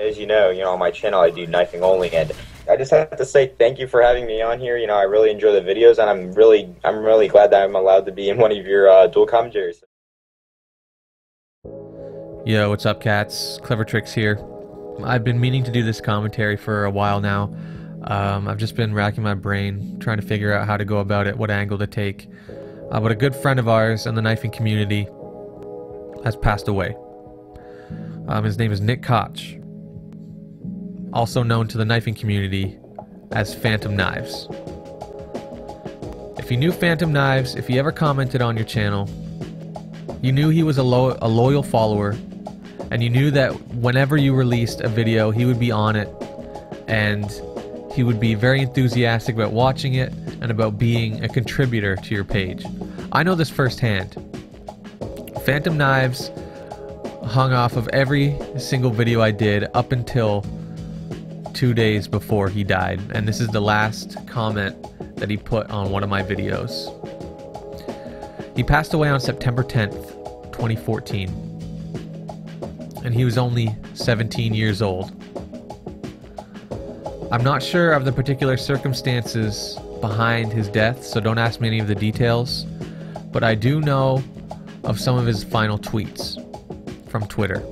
as you know, on my channel I do knifing only, and I just have to say thank you for having me on here. You know, I really enjoy the videos, and I'm really glad that I'm allowed to be in one of your dual commentaries. Yo, what's up, cats? Clevertricks here. I've been meaning to do this commentary for a while now. I've just been racking my brain, trying to figure out how to go about it, what angle to take. But a good friend of ours in the knifing community has passed away. His name is Nick Koch, also known to the knifing community as PhantomKNIVES. If you knew PhantomKNIVES, if he ever commented on your channel, you knew he was a loyal follower, and you knew that whenever you released a video, he would be on it, and he would be very enthusiastic about watching it and about being a contributor to your page. I know this firsthand. PhantomKNIVES hung off of every single video I did up until 2 days before he died, and this is the last comment that he put on one of my videos. He passed away on September 10th, 2014, and he was only 17 years old. I'm not sure of the particular circumstances behind his death, so don't ask me any of the details, but I do know of some of his final tweets from Twitter.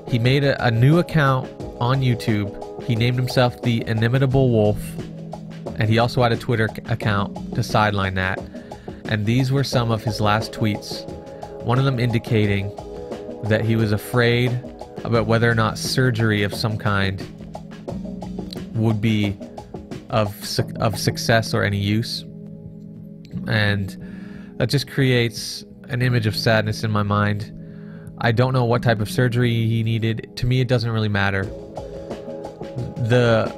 He made a new account on YouTube. He named himself the Inimitable Wolf, and he also had a Twitter account to sideline that. And these were some of his last tweets, one of them indicating that he was afraid about whether or not surgery of some kind would be of success or any use. And that just creates an image of sadness in my mind. I don't know what type of surgery he needed. To me, it doesn't really matter. The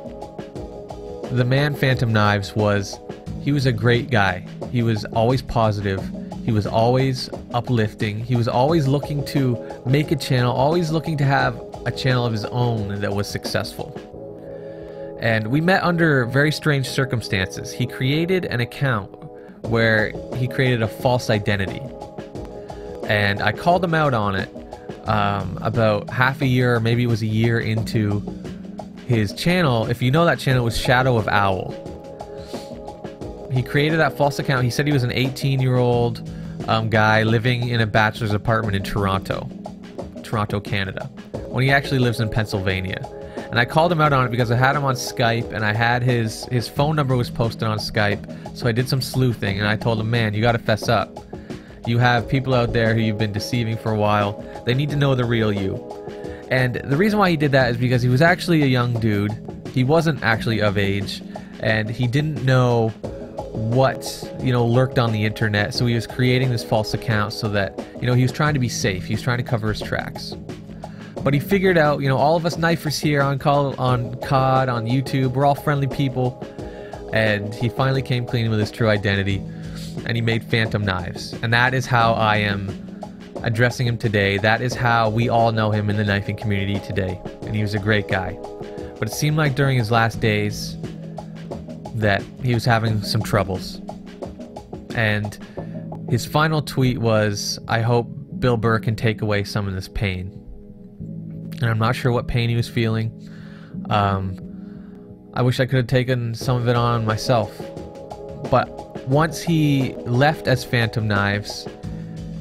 man PhantomKNIVES he was a great guy. He was always positive. He was always uplifting. He was always looking to make a channel, always looking to have a channel of his own that was successful. And we met under very strange circumstances. He created an account where he created a false identity. And I called him out on it about half a year, or maybe it was a year into his channel. If you know, that channel was Shadow of Owl. He created that false account. He said he was an 18-year-old guy living in a bachelor's apartment in Toronto, Canada, when he actually lives in Pennsylvania. And I called him out on it because I had him on Skype, and I had his phone number was posted on Skype, so I did some sleuthing, and I told him, man, you gotta fess up. You have people out there who you've been deceiving for a while. They need to know the real you. And the reason why he did that is because he was actually a young dude. He wasn't actually of age, and he didn't know what, lurked on the internet, so he was creating this false account so that, he was trying to be safe. He was trying to cover his tracks. But he figured out, all of us knifers here on COD, on YouTube, we're all friendly people, and he finally came clean with his true identity, and he made PhantomKNIVES. And that is how I am addressing him today. That is how we all know him in the knifing community today, and he was a great guy. But it seemed like during his last days that he was having some troubles. And his final tweet was, I hope Bill Burr can take away some of this pain. And I'm not sure what pain he was feeling. I wish I could have taken some of it on myself. But once he left as PhantomKNIVES,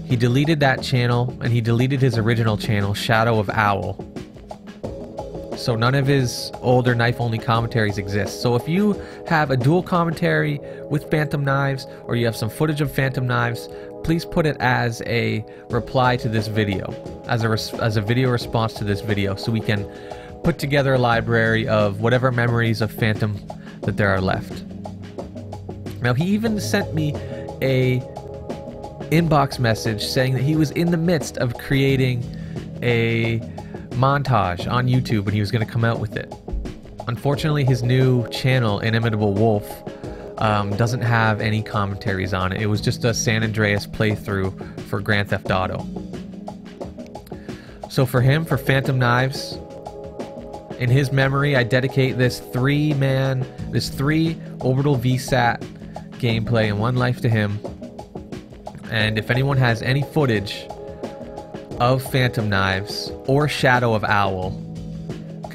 he deleted that channel, and he deleted his original channel, Shadow of Owl. So none of his older knife-only commentaries exist. So if you have a dual commentary with PhantomKNIVES, or you have some footage of PhantomKNIVES, please put it as a reply to this video, as a video response to this video, so we can put together a library of whatever memories of Phantom that there are left. Now, he even sent me a inbox message saying that he was in the midst of creating a montage on YouTube and he was going to come out with it. Unfortunately, his new channel, Inimitable Wolf, doesn't have any commentaries on it. It was just a San Andreas playthrough for Grand Theft Auto. So for him, for PhantomKNIVES, in his memory, I dedicate this three orbital VSAT gameplay in one life to him. And if anyone has any footage of PhantomKNIVES or Shadow of Owl,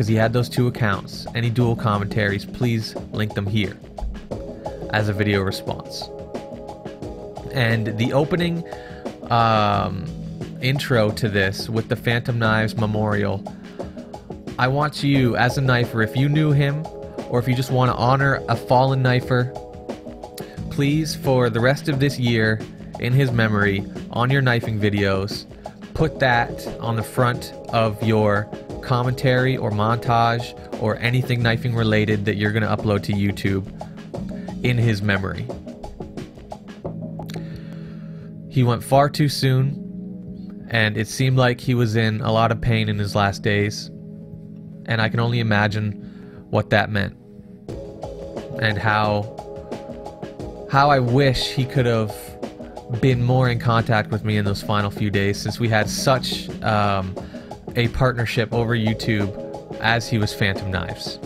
because he had those 2 accounts. Any dual commentaries, please link them here as a video response. And the opening intro to this with the PhantomKNIVES memorial, I want you, as a knifer, if you knew him, or if you just want to honor a fallen knifer, please, for the rest of this year, in his memory, on your knifing videos, put that on the front of your commentary or montage or anything knifing related that you're going to upload to YouTube in his memory. He went far too soon, and it seemed like he was in a lot of pain in his last days, and I can only imagine what that meant, and how I wish he could have been more in contact with me in those final few days, since we had such a partnership over YouTube as he was PhantomKNIVES.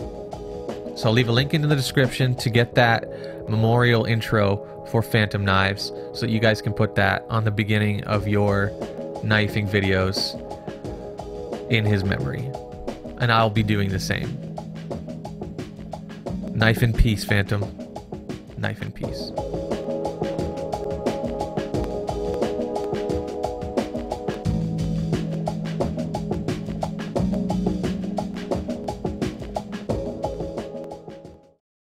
So I'll leave a link in the description to get that memorial intro for PhantomKNIVES, so that you guys can put that on the beginning of your knifing videos in his memory. And I'll be doing the same. Knife in peace, Phantom. Knife in peace.